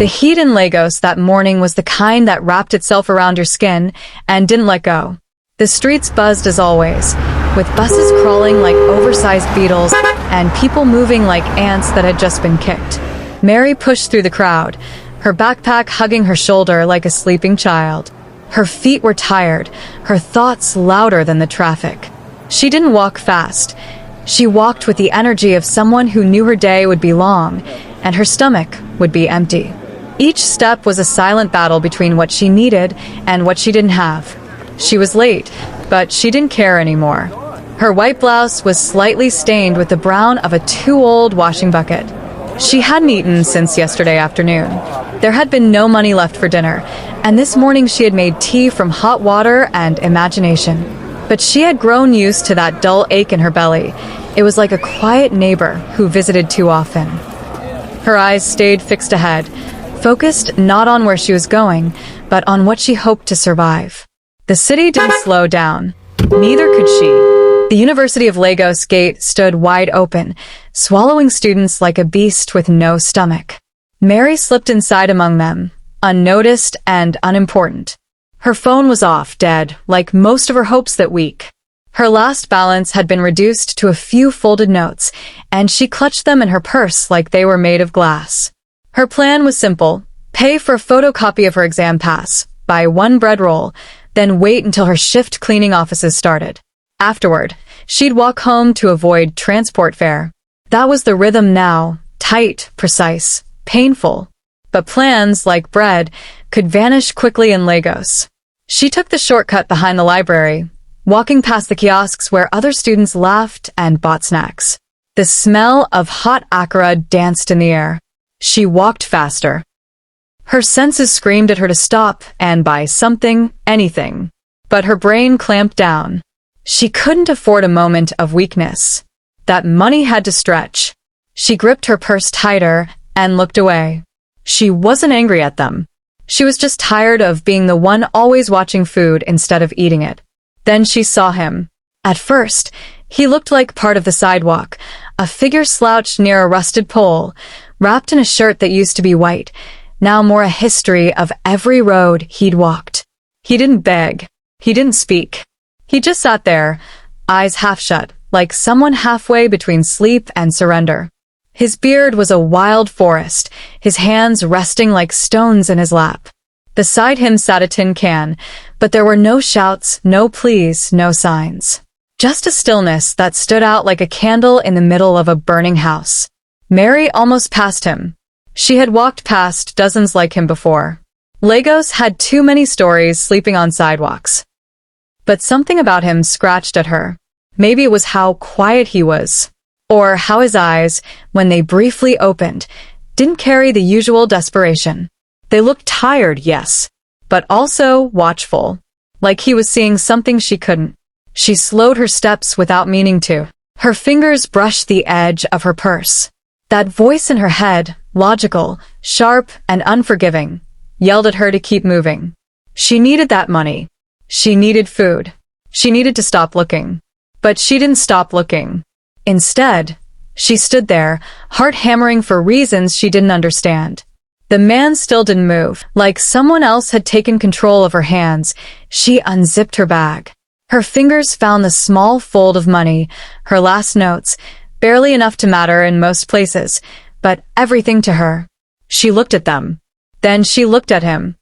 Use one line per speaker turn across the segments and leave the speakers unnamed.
The heat in Lagos that morning was the kind that wrapped itself around your skin and didn't let go. The streets buzzed as always, with buses crawling like oversized beetles and people moving like ants that had just been kicked. Mary pushed through the crowd, her backpack hugging her shoulder like a sleeping child. Her feet were tired, her thoughts louder than the traffic. She didn't walk fast. She walked with the energy of someone who knew her day would be long, and her stomach would be empty. Each step was a silent battle between what she needed and what she didn't have. She was late, but she didn't care anymore. Her white blouse was slightly stained with the brown of a too-old washing bucket. She hadn't eaten since yesterday afternoon. There had been no money left for dinner, and this morning she had made tea from hot water and imagination. But she had grown used to that dull ache in her belly. It was like a quiet neighbor who visited too often. Her eyes stayed fixed ahead, focused not on where she was going, but on what she hoped to survive. The city didn't slow down. Neither could she. The University of Lagos gate stood wide open, swallowing students like a beast with no stomach. Mary slipped inside among them, unnoticed and unimportant. Her phone was off, dead, like most of her hopes that week. Her last balance had been reduced to a few folded notes, and she clutched them in her purse like they were made of glass. Her plan was simple: pay for a photocopy of her exam pass, buy one bread roll, then wait until her shift cleaning offices started. Afterward, she'd walk home to avoid transport fare. That was the rhythm now, tight, precise, painful. But plans, like bread, could vanish quickly in Lagos. She took the shortcut behind the library, walking past the kiosks where other students laughed and bought snacks. The smell of hot akara danced in the air. She walked faster. Her senses screamed at her to stop and buy something, anything. But her brain clamped down. She couldn't afford a moment of weakness. That money had to stretch. She gripped her purse tighter and looked away. She wasn't angry at them. She was just tired of being the one always watching food instead of eating it. Then she saw him. At first, he looked like part of the sidewalk, a figure slouched near a rusted pole, wrapped in a shirt that used to be white, now more a history of every road he'd walked. He didn't beg. He didn't speak. He just sat there, eyes half shut, like someone halfway between sleep and surrender. His beard was a wild forest, his hands resting like stones in his lap. Beside him sat a tin can, but there were no shouts, no pleas, no signs. Just a stillness that stood out like a candle in the middle of a burning house. Mary almost passed him. She had walked past dozens like him before. Lagos had too many stories sleeping on sidewalks. But something about him scratched at her. Maybe it was how quiet he was, or how his eyes, when they briefly opened, didn't carry the usual desperation. They looked tired, yes, but also watchful, like he was seeing something she couldn't. She slowed her steps without meaning to. Her fingers brushed the edge of her purse. That voice in her head, logical, sharp, and unforgiving, yelled at her to keep moving. She needed that money. She needed food. She needed to stop looking. But she didn't stop looking. Instead, she stood there, heart hammering for reasons she didn't understand. The man still didn't move. Like someone else had taken control of her hands, she unzipped her bag. Her fingers found the small fold of money, her last notes, barely enough to matter in most places, but everything to her. She looked at them. Then she looked at him.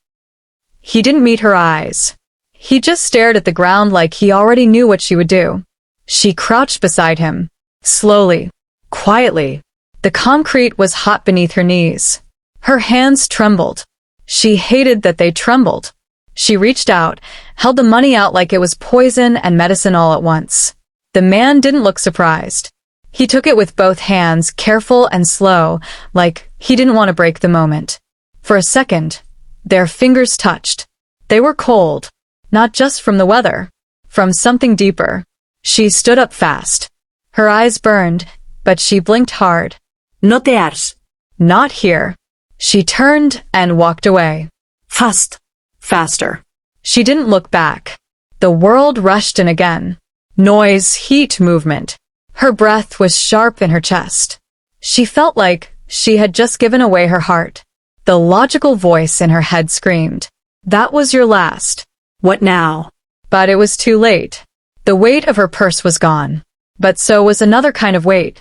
He didn't meet her eyes. He just stared at the ground like he already knew what she would do. She crouched beside him. Slowly, quietly. The concrete was hot beneath her knees. Her hands trembled. She hated that they trembled. She reached out, held the money out like it was poison and medicine all at once. The man didn't look surprised. He took it with both hands, careful and slow, like he didn't want to break the moment. For a second, their fingers touched. They were cold, not just from the weather, from something deeper. She stood up fast. Her eyes burned, but she blinked hard.
No te ars.
Not here. She turned and walked away.
Fast.
Faster. She didn't look back. The world rushed in again. Noise, heat, movement. Her breath was sharp in her chest. She felt like she had just given away her heart. The logical voice in her head screamed, "That was your last."
What now?
But it was too late. The weight of her purse was gone. But so was another kind of weight.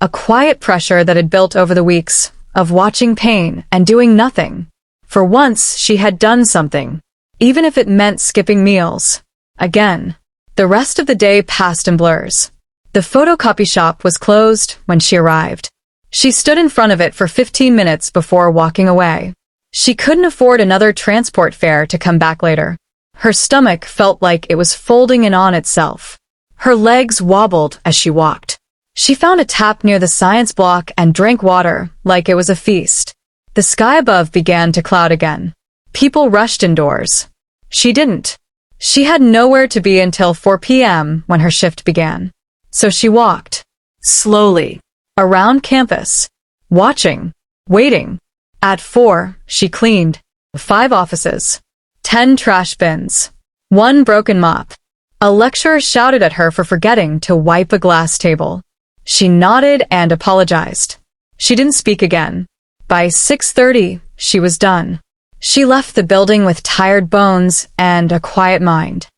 A quiet pressure that had built over the weeks of watching pain and doing nothing. For once, she had done something, even if it meant skipping meals. Again, the rest of the day passed in blurs. The photocopy shop was closed when she arrived. She stood in front of it for 15 minutes before walking away. She couldn't afford another transport fare to come back later. Her stomach felt like it was folding in on itself. Her legs wobbled as she walked. She found a tap near the science block and drank water like it was a feast. The sky above began to cloud again. People rushed indoors. She didn't. She had nowhere to be until 4 p.m. when her shift began. So she walked, slowly, around campus, watching, waiting. At 4, she cleaned 5 offices, 10 trash bins, 1 broken mop. A lecturer shouted at her for forgetting to wipe a glass table. She nodded and apologized. She didn't speak again. By 6:30, she was done. She left the building with tired bones and a quiet mind.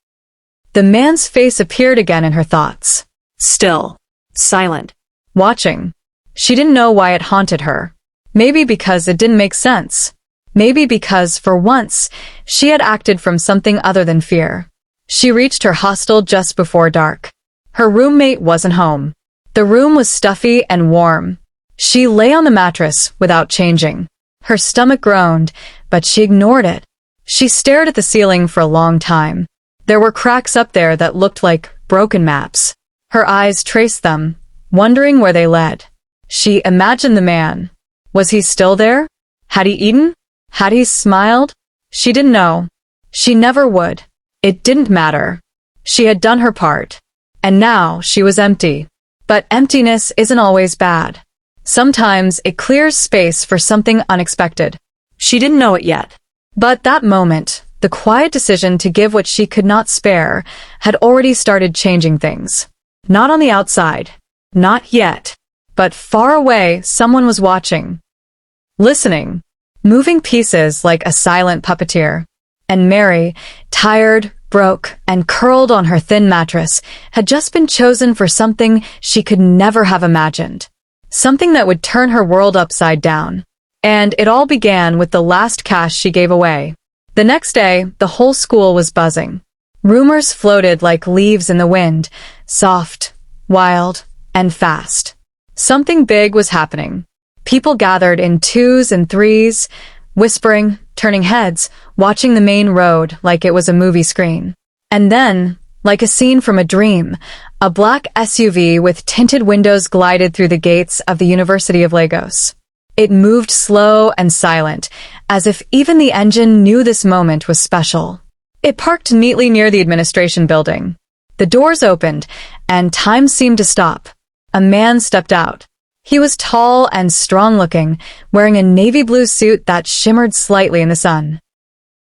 The man's face appeared again in her thoughts.
Still. Silent.
Watching. She didn't know why it haunted her. Maybe because it didn't make sense. Maybe because, for once, she had acted from something other than fear. She reached her hostel just before dark. Her roommate wasn't home. The room was stuffy and warm. She lay on the mattress without changing. Her stomach groaned, but she ignored it. She stared at the ceiling for a long time. There were cracks up there that looked like broken maps. Her eyes traced them, wondering where they led. She imagined the man. Was he still there? Had he eaten? Had he smiled? She didn't know. She never would. It didn't matter. She had done her part. And now she was empty. But emptiness isn't always bad. Sometimes it clears space for something unexpected.
She didn't know it yet.
But that moment, the quiet decision to give what she could not spare, had already started changing things. Not on the outside. Not yet. But far away, someone was watching. Listening. Moving pieces like a silent puppeteer. And Mary, tired, broke, and curled on her thin mattress, had just been chosen for something she could never have imagined. Something that would turn her world upside down. And it all began with the last cash she gave away. The next day, the whole school was buzzing. Rumors floated like leaves in the wind, soft, wild, and fast. Something big was happening. People gathered in 2s and 3s, whispering, turning heads, watching the main road like it was a movie screen. And then, like a scene from a dream, a black SUV with tinted windows glided through the gates of the University of Lagos. It moved slow and silent, as if even the engine knew this moment was special. It parked neatly near the administration building. The doors opened, and time seemed to stop. A man stepped out. He was tall and strong-looking, wearing a navy blue suit that shimmered slightly in the sun.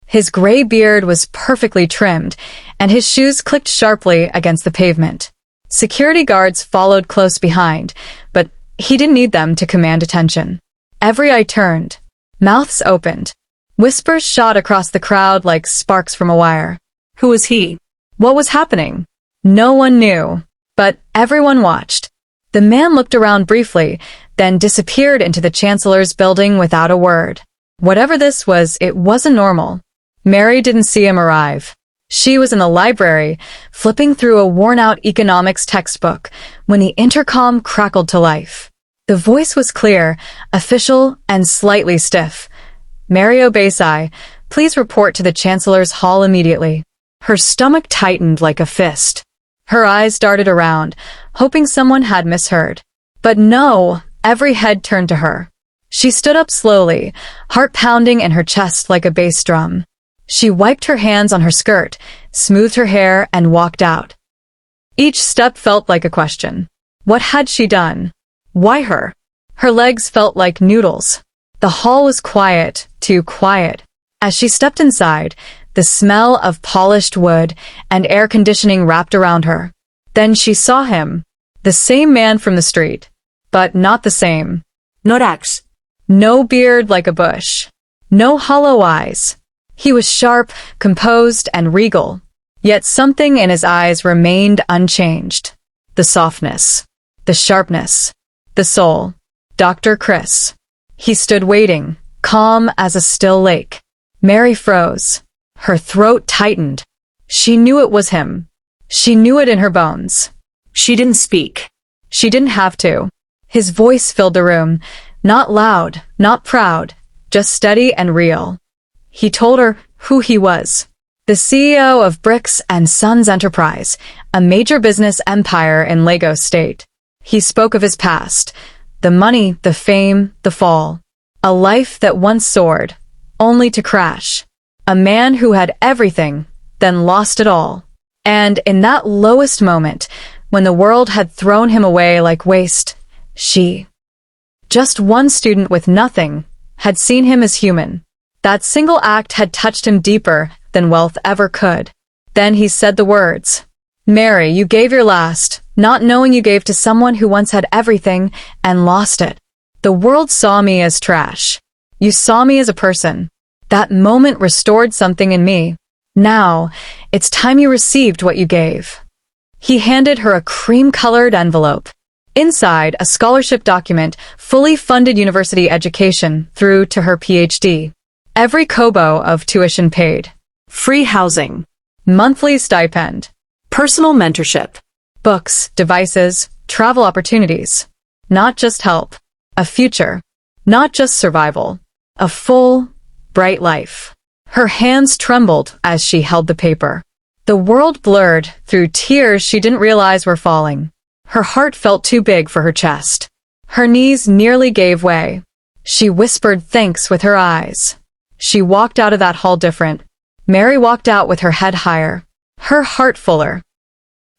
His gray beard was perfectly trimmed, and his shoes clicked sharply against the pavement. Security guards followed close behind, but he didn't need them to command attention. Every eye turned. Mouths opened. Whispers shot across the crowd like sparks from a wire.
Who was he?
What was happening? No one knew, but everyone watched. The man looked around briefly, then disappeared into the chancellor's building without a word. Whatever this was, it wasn't normal. Mary didn't see him arrive. She was in the library, flipping through a worn-out economics textbook, when the intercom crackled to life. The voice was clear, official, and slightly stiff. Mario Basai, please report to the Chancellor's Hall immediately. Her stomach tightened like a fist. Her eyes darted around, hoping someone had misheard. But no, every head turned to her. She stood up slowly, heart pounding in her chest like a bass drum. She wiped her hands on her skirt, smoothed her hair, and walked out. Each step felt like a question. What had she done? Why her? Her legs felt like noodles. The hall was quiet, too quiet. As she stepped inside, the smell of polished wood and air conditioning wrapped around her. Then she saw him. The same man from the street. But not the same.
Norax.
No beard like a bush. No hollow eyes. He was sharp, composed, and regal. Yet something in his eyes remained unchanged. The softness. The sharpness. The soul. Dr. Chris. He stood waiting, calm as a still lake. Mary froze. Her throat tightened. She knew it was him. She knew it in her bones.
She didn't speak.
She didn't have to. His voice filled the room, not loud, not proud, just steady and real. He told her who he was. The CEO of Bricks and Sons Enterprise, a major business empire in Lagos State. He spoke of his past, the money, the fame, the fall. A life that once soared, only to crash. A man who had everything, then lost it all. And in that lowest moment, when the world had thrown him away like waste, she, just one student with nothing, had seen him as human. That single act had touched him deeper than wealth ever could. Then he said the words, "Mary, you gave your last, not knowing you gave to someone who once had everything and lost it. The world saw me as trash. You saw me as a person. That moment restored something in me. Now, it's time you received what you gave." He handed her a cream-colored envelope. Inside, a scholarship document, fully funded university education through to her PhD. Every kobo of tuition paid.
Free housing.
Monthly stipend.
Personal mentorship.
Books, devices, travel opportunities. Not just help. A future. Not just survival. A full, bright life. Her hands trembled as she held the paper. The world blurred through tears she didn't realize were falling. Her heart felt too big for her chest. Her knees nearly gave way. She whispered thanks with her eyes. She walked out of that hall different. Mary walked out with her head higher, her heart fuller,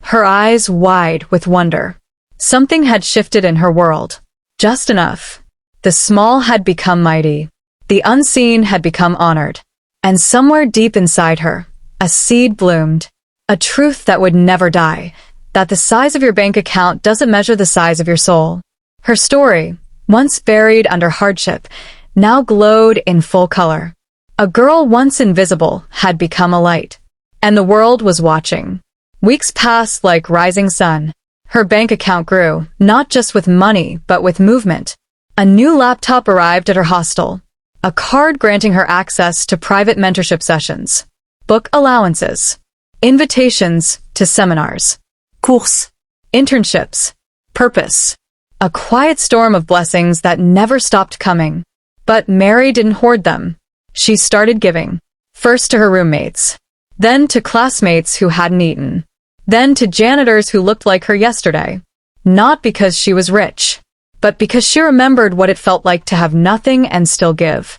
her eyes wide with wonder. Something had shifted in her world. Just enough. The small had become mighty. The unseen had become honored. And somewhere deep inside her, a seed bloomed. A truth that would never die. That the size of your bank account doesn't measure the size of your soul. Her story, once buried under hardship, now glowed in full color. A girl once invisible had become a light. And the world was watching. Weeks passed like rising sun. Her bank account grew, not just with money, but with movement. A new laptop arrived at her hostel. A card granting her access to private mentorship sessions. Book allowances. Invitations to seminars.
Course.
Internships. Purpose. A quiet storm of blessings that never stopped coming. But Mary didn't hoard them. She started giving. First to her roommates. Then to classmates who hadn't eaten. Then to janitors who looked like her yesterday. Not because she was rich, but because she remembered what it felt like to have nothing and still give.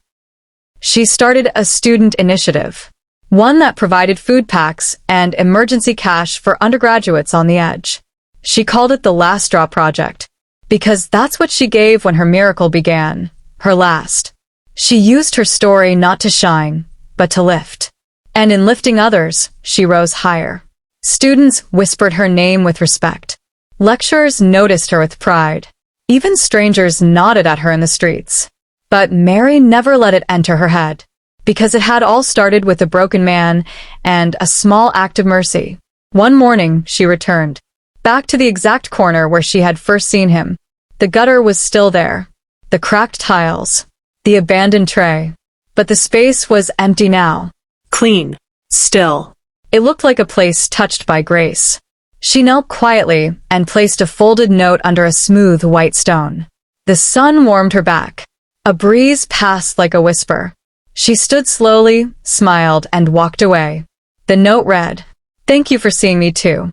She started a student initiative. One that provided food packs and emergency cash for undergraduates on the edge. She called it the Last Straw Project. Because that's what she gave when her miracle began. Her last. She used her story not to shine, but to lift. And in lifting others, she rose higher. Students whispered her name with respect. Lecturers noticed her with pride. Even strangers nodded at her in the streets. But Mary never let it enter her head. Because it had all started with a broken man and a small act of mercy. One morning, she returned. Back to the exact corner where she had first seen him. The gutter was still there. The cracked tiles. The abandoned tray. But the space was empty now.
Clean. Still.
It looked like a place touched by grace. She knelt quietly and placed a folded note under a smooth white stone. The sun warmed her back. A breeze passed like a whisper. She stood slowly, smiled, and walked away. The note read, "Thank you for seeing me too."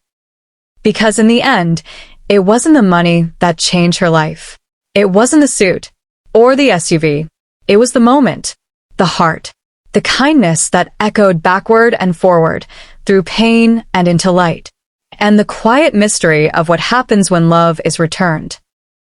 Because in the end, it wasn't the money that changed her life. It wasn't the suit or the SUV. It was the moment, the heart, the kindness that echoed backward and forward, through pain and into light, and the quiet mystery of what happens when love is returned.